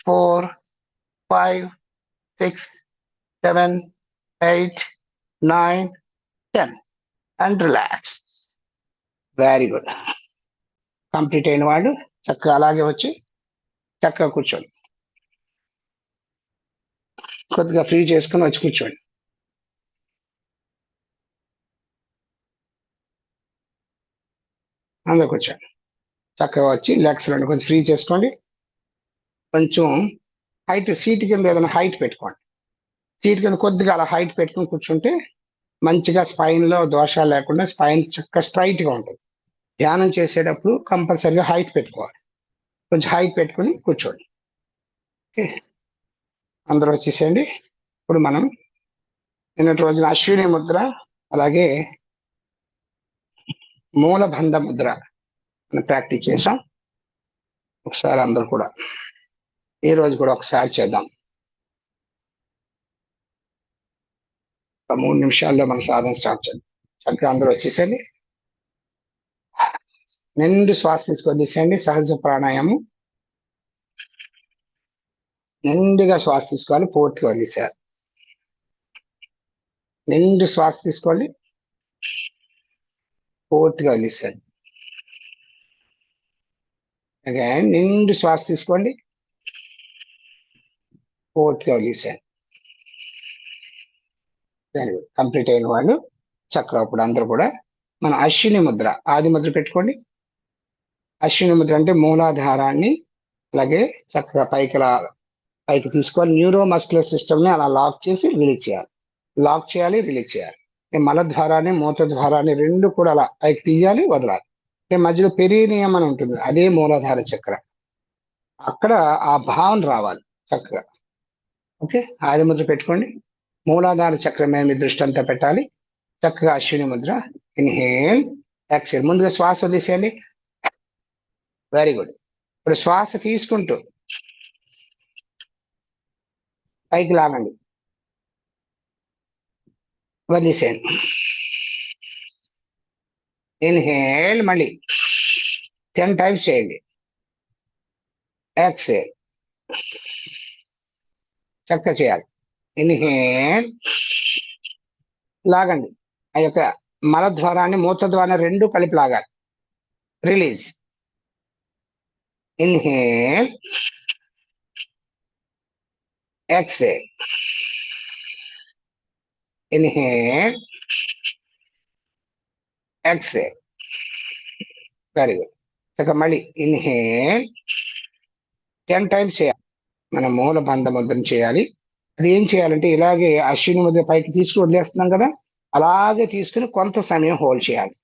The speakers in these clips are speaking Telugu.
4, 5, 6, 7, 8, 9, 10 and relax. Very good. Complete అయిన వాళ్ళు చక్కగా అలాగే వచ్చి చక్కగా కూర్చోండి. కొద్దిగా ఫ్రీ చేసుకుని వచ్చి కూర్చోండి. అందరూ కూర్చోండి. చక్కగా వచ్చి లెగ్స్ రెండు కొంచెం ఫ్రీ చేసుకోండి. కొంచెం హైట్ సీట్ కింద ఏదైనా హైట్ పెట్టుకోండి. సీట్ కింద కొద్దిగా అలా హైట్ పెట్టుకుని కూర్చుంటే మంచిగా స్పైన్ లో దోషాలు లేకుండా స్పైన్ చక్కగా స్ట్రైట్ గా ఉంటుంది. ధ్యానం చేసేటప్పుడు కంపల్సరీగా హైట్ పెట్టుకోవాలి. కొంచెం హైట్ పెట్టుకుని కూర్చోండి. ఓకే, అందరూ వచ్చేసేయండి. ఇప్పుడు మనం నిన్నటి రోజున అశ్విని ముద్ర అలాగే మూలబంధ ముద్ర ప్రాక్టీస్ చేసాం. ఒకసారి అందరూ కూడా ఈ రోజు కూడా ఒకసారి చేద్దాం. 3 నిమిషాల్లో మన సాధన స్టార్ట్ చేద్దాం. చక్కగా అందరూ వచ్చేసేయండి. నిండు శ్వాస తీసుకొద్దేసేయండి. సహజ ప్రాణాయామం నిండుగా శ్వాస తీసుకోవాలి, పూర్తిగా వదిలేసేయాలి. నిండు శ్వాస తీసుకోండి, పూర్తిగా వదిలేసేయాలి. అగైన్ నిండు శ్వాస తీసుకోండి, పూర్తిగా వదిలేసేయాలి. Very good. కంప్లీట్ అయిన వాళ్ళు చక్కగా ఇప్పుడు అందరూ కూడా మన అశ్విని ముద్ర ఆది ముద్ర పెట్టుకోండి. అశ్విని ముద్ర అంటే మూలాధారాన్ని అలాగే చక్కగా పైకి తీసుకోవాలి. న్యూరో మస్కులర్ సిస్టమ్ ని అలా లాక్ చేసి రిలీజ్ చేయాలి. లాక్ చేయాలి, రిలీజ్ చేయాలి. మలద్వారాన్ని మూత ద్వారాన్ని రెండు కూడా అలా పైకి తీయాలి, వదలాలి. మధ్యలో పెరీనియం అని ఉంటుంది, అదే మూలాధార చక్ర. అక్కడ ఆ భావన రావాలి చక్కగా. ఓకే, ఆది ముద్ర పెట్టుకోండి. మూలాధార చక్రం మీద మీ దృష్టి అంతా పెట్టాలి. చక్కగా అశ్విని ముద్ర. Inhale, exhale. ముందుగా శ్వాస వదిలేసేయండి. Very good. ఇప్పుడు శ్వాస తీసుకుంటూ పైకి లాగండి, వదిలేసేయండి. ఇన్హేల్, మళ్ళీ 10 టైమ్స్ చేయండి. ఎక్సేల్, చక్కగా చేయాలి. ఇన్హేల్, లాగండి. ఆ యొక్క మలద్వారాన్ని మూత ద్వారా రెండు కలిపి లాగాలి. Release. Inhale, exhale. Inhale, exhale. Very good. ఇక మళ్ళీ ఇన్హేల్ 10 టైమ్స్ చేయాలి. మన మూల బంధ ముద్రను చేయాలి. అది ఏం చేయాలంటే ఇలాగే అశ్విని ముద్ర పైకి తీసుకుని వదిలేస్తున్నాం కదా, అలాగే తీసుకుని కొంత సమయం హోల్డ్ చేయాలి.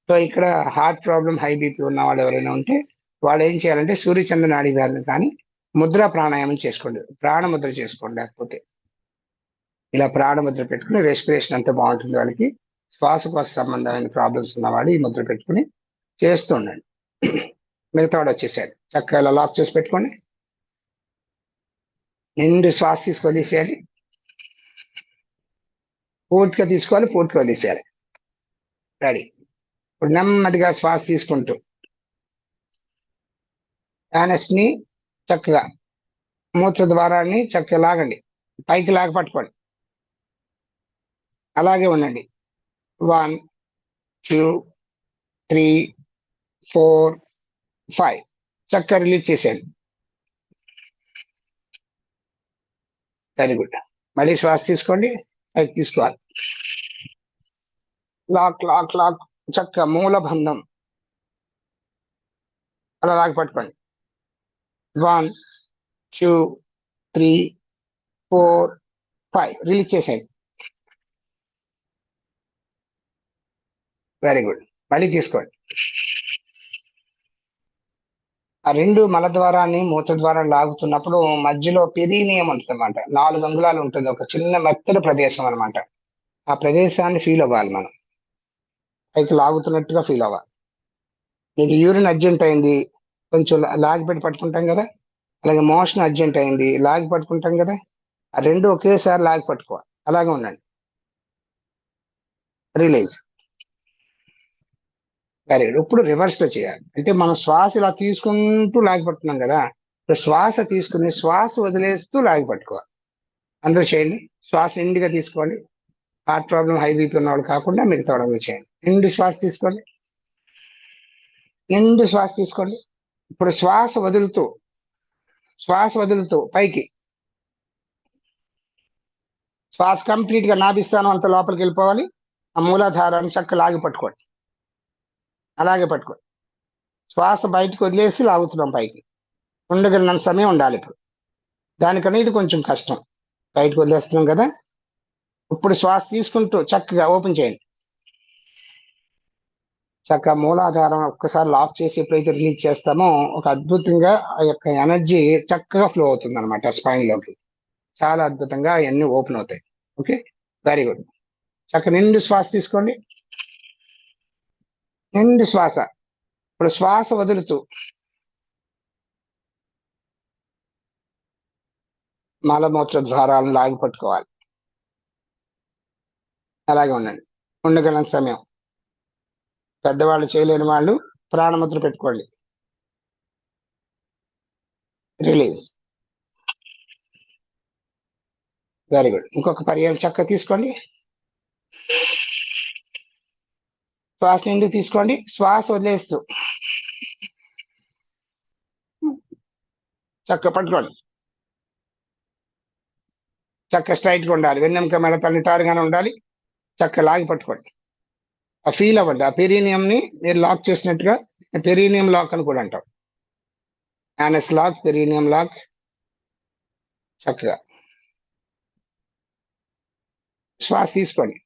సో ఇక్కడ హార్ట్ ప్రాబ్లం, హై బీపీ ఉన్న వాళ్ళు ఎవరైనా ఉంటే వాళ్ళు ఏం చేయాలంటే సూర్యచంద్ర నాడి గారిని కానీ ముద్ర ప్రాణాయామం చేసుకోండి, ప్రాణముద్ర చేసుకోండి. లేకపోతే ఇలా ప్రాణముద్ర పెట్టుకుని రెస్పిరేషన్ అంతా బాగుంటుంది. వాళ్ళకి శ్వాసకోశ సంబంధమైన ప్రాబ్లమ్స్ ఉన్నవాడు ఈ ముద్ర పెట్టుకుని చేస్తూ ఉండండి. మిగతా వాడు వచ్చేసాడు. చక్కగా ఇలా లాక్ చేసి పెట్టుకోండి. నిండు శ్వాస తీసుకొని తీసేయాలి, పూర్తిగా తీసుకోవాలి, పూర్తిగా వదిలేసేయాలి. రెడీ. ఇప్పుడు నెమ్మదిగా శ్వాస తీసుకుంటూ యానస్ ని చక్కగా మూత్ర ద్వారాన్ని చక్కగా లాగండి, పైకి లాగ పట్టుకోండి. అలాగే ఉండండి. 1, 2, 3, 4, 5. చక్కగా రిలీజ్ చేసేయండి. Very good. మళ్ళీ శ్వాస తీసుకోండి, పైకి తీసుకోవాలి. Lock lock lock. చక్కగా మూలబంధం అలా లాగి పట్టుకోండి. 1, 2, 3, 4, 5. రిలీజ్ చేసేయండి. Very good. మళ్ళీ తీసుకోండి. ఆ రెండు మల ద్వారాన్ని మూత ద్వారా లాగుతున్నప్పుడు మధ్యలో పెరీనియం ఉంటుంది అన్నమాట. 4 అంగుళాలు ఉంటుంది, ఒక చిన్న మెత్తడి ప్రదేశం అనమాట. ఆ ప్రదేశాన్ని ఫీల్ అవ్వాలి మనం, పైకి లాగుతున్నట్టుగా ఫీల్ అవ్వాలి. మీకు యూరిన్ అర్జెంట్ అయింది, కొంచెం లాగి పెట్టి పట్టుకుంటాం కదా, అలాగే మోషన్ అర్జెంట్ అయింది, లాగి పట్టుకుంటాం కదా, ఆ రెండు ఒకేసారి లాగి పట్టుకోవాలి. అలాగే ఉండండి. రిలీజ్. Very good. ఇప్పుడు రివర్స్ లో చేయాలి. అంటే మనం శ్వాస ఇలా తీసుకుంటూ లాగి పట్టుకున్నాం కదా, ఇప్పుడు శ్వాస తీసుకుని శ్వాస వదిలేస్తూ లాగి పట్టుకోవాలి. అందరూ చేయండి. శ్వాస నిండుగా తీసుకోండి. హార్ట్ ప్రాబ్లం, హై బీపీ ఉన్నవాళ్ళు కాకుండా మిగతా వాళ్ళందరూ చేయండి. నిండు శ్వాస తీసుకోండి. నిండు శ్వాస తీసుకోండి. ఇప్పుడు శ్వాస వదులుతూ పైకి శ్వాస కంప్లీట్ గా నాభిస్థానం అంత లోపలికి వెళ్ళిపోవాలి. ఆ మూలాధారాన్ని చక్క లాగి పట్టుకోండి. అలాగే పట్టుకోండి. శ్వాస బయటకు వదిలేసి లాగుతున్నాం పైకి. ఉండగలిగినంత సమయం ఉండాలి. ఇప్పుడు దానికనేది కొంచెం కష్టం. బయటకు వదిలేస్తున్నాం కదా. ఇప్పుడు శ్వాస తీసుకుంటూ చక్కగా ఓపెన్ చేయండి. చక్కగా మూలాధారం ఒక్కసారి లాక్ చేసి ఎప్పుడైతే రిలీజ్ చేస్తామో ఒక అద్భుతంగా ఆ యొక్క ఎనర్జీ చక్కగా ఫ్లో అవుతుంది అనమాట స్పైన్ లోకి. చాలా అద్భుతంగా అవన్నీ ఓపెన్ అవుతాయి. Okay, very good. చక్క నిండు శ్వాస తీసుకోండి. నిండు శ్వాస. ఇప్పుడు శ్వాస వదులుతూ మలమూత్ర ద్వారాలను లాగి పట్టుకోవాలి. అలాగే ఉండండి. ఉండగలిగిన సమయం. పెద్దవాళ్ళు చేయలేని వాళ్ళు ప్రాణముద్ర పెట్టుకోండి. రిలీజ్. Very good. ఇంకొక పర్యాయం చక్క తీసుకోండి. శ్వాస నిండు తీసుకోండి. శ్వాస వదిలేస్తూ చక్క పట్టుకోండి. చక్క స్ట్రైట్ గా ఉండాలి. వెన్నెముక మెడ తల్లిటారుగానే ఉండాలి. చక్క లాగి పట్టుకోండి. ఆ ఫీల్ అవ్వండి. ఆ పెరీనియం ని మీరు లాక్ చేసినట్టుగా పెరీనియం లాక్ అని కూడా అంటాం. Anus lock, perineum lock. చక్కగా శ్వాస తీసుకోండి.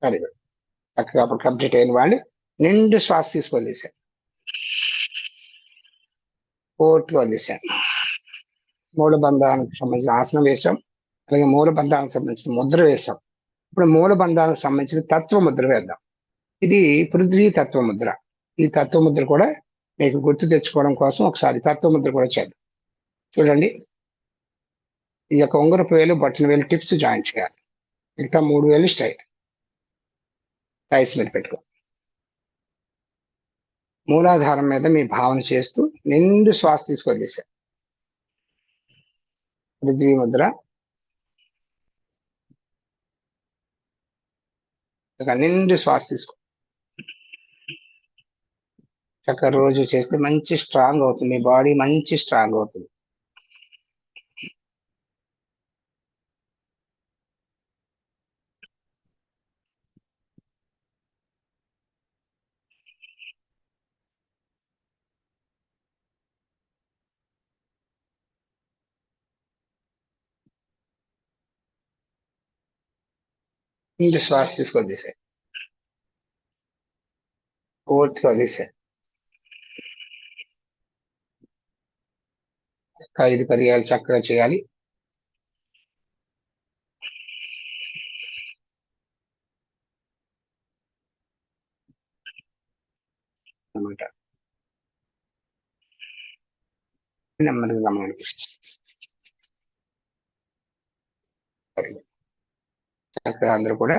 Very good. చక్కగా అప్పుడు కంప్లీట్ అయిన వాళ్ళు నిండు శ్వాస తీసుకోలేసారు. పూర్తిగా వదిలేసాను. మూల బంధానికి సంబంధించిన ఆసనం వేసాం. అలాగే మూల బంధానికి సంబంధించిన ముద్ర వేసాం. ఇప్పుడు మూల బంధానికి సంబంధించిన తత్వ ముద్ర వేద్దాం. ఇది పృథ్వీ తత్వ ముద్ర. ఈ తత్వ ముద్ర కూడా మీకు గుర్తు తెచ్చుకోవడం కోసం ఒకసారి తత్వ ముద్ర కూడా చేద్దాం. చూడండి, ఈ యొక్క ఉంగరపు వేలు, బొట్టన వేలు టిప్స్ జాయిన్ చేయాలి. మిగతా 3 వేలు స్ట్రైట్ టైస్ మీద పెట్టుకో. మూలాధారం మీద మీ భావన చేస్తూ నిండు శ్వాస తీసుకొదిలేసారు. పృథ్వీ ముద్ర. నిండు శ్వాస తీసుకో. చక్కగా రోజు చేస్తే మంచి స్ట్రాంగ్ అవుతుంది. మీ బాడీ మంచి స్ట్రాంగ్ అవుతుంది. నిండు శ్వాస తీసుకొదిలేసాయి. పూర్తిగా వదిలేసాయి. 5 పర్యాలు చక్కగా చేయాలి. అన్నమాట. నెమ్మదిగా గమనించండి. చక్కగా అందరూ కూడా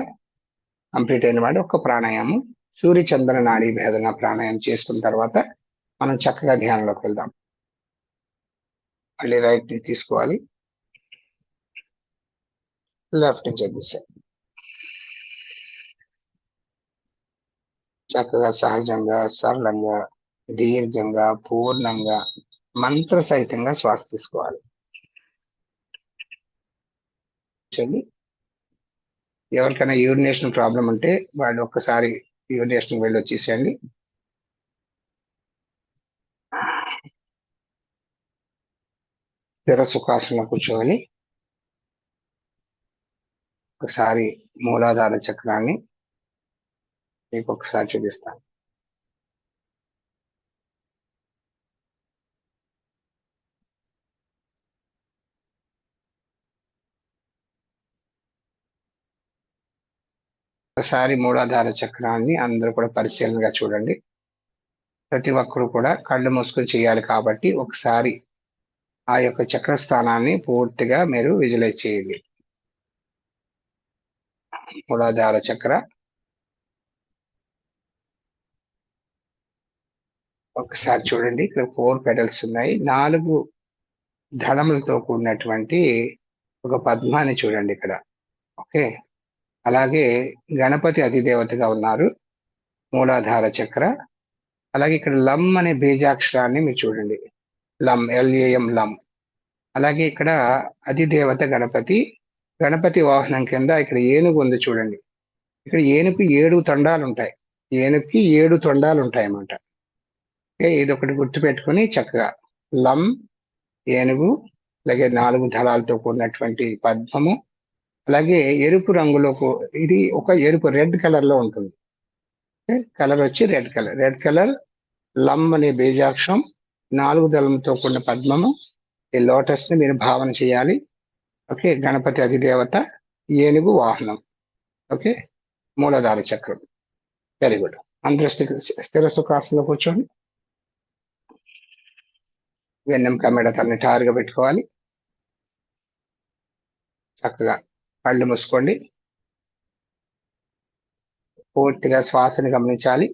కంప్లీట్ అయిన వాడు ఒక్క ప్రాణాయామం సూర్యచంద్ర నాడీ భేదన ప్రాణాయామం చేసుకున్న తర్వాత మనం చక్కగా ధ్యానంలోకి వెళ్దాం. మళ్ళీ రైట్ నుంచి తీసుకోవాలి. లెఫ్ట్ నుంచి వదిలేసాయి. చక్కగా సహజంగా, సరళంగా, దీర్ఘంగా, పూర్ణంగా, మంత్ర సహితంగా శ్వాస తీసుకోవాలి. చూడండి, ఎవరికైనా యూరినేషన్ ప్రాబ్లం ఉంటే వాళ్ళు ఒక్కసారి యూరినేషన్ వెళ్ళి వచ్చేసేయండి. స్థిర సుఖాసనంలో కూర్చోవాలి. ఒకసారి మూలాధార చక్రాన్ని మీకు ఒకసారి చూపిస్తాను. ఒకసారి మూలాధార చక్రాన్ని అందరూ కూడా పరిశీలనగా చూడండి. ప్రతి ఒక్కరు కూడా కళ్ళు మూసుకొని చేయాలి కాబట్టి ఒకసారి ఆ యొక్క చక్రస్థానాన్ని పూర్తిగా మీరు విజువలైజ్ చేయండి. మూలాధార చక్ర, ఒకసారి చూడండి, ఇక్కడ 4 పెటల్స్ ఉన్నాయి. 4 దళములతో కూడినటువంటి ఒక పద్మాన్ని చూడండి ఇక్కడ. ఓకే, అలాగే గణపతి అధిదేవతగా ఉన్నారు, మూలాధార చక్ర. అలాగే ఇక్కడ లం అనే బీజాక్షరాన్ని మీరు చూడండి, లం, LAM, లం. అలాగే ఇక్కడ అధిదేవత గణపతి, గణపతి వాహనం కింద ఇక్కడ ఏనుగు ఉంది చూడండి. ఇక్కడ ఏనుగు 7 తొండాలు ఉంటాయి, ఏనుగుకి 7 తొండాలు ఉంటాయి అన్నమాట. ఓకే, ఇది ఒకటి గుర్తుపెట్టుకుని చక్కగా లం, ఏనుగు, అలాగే 4 దళాలతో కూడినటువంటి పద్మము, అలాగే ఎరుపు రంగులో ఇది ఒక ఎరుపు రెడ్ కలర్ లో ఉంటుంది. కలర్ వచ్చి రెడ్ కలర్, లం అనే బీజాక్షరం, 4 దళంతో కూడిన పద్మము, ఈ లోటస్ ని మీరు భావన చేయాలి. ఓకే, గణపతి అధిదేవత, ఏనుగు వాహనం. ఓకే, మూలాధార చక్రం. Very good. అందరూ స్థిర సుఖాసనంలో కూర్చోండి. వెన్నెముక మెడ తలని టారుగా పెట్టుకోవాలి. చక్కగా కళ్ళు మూసుకోండి. పూర్తిగా శ్వాసని గమనించాలి.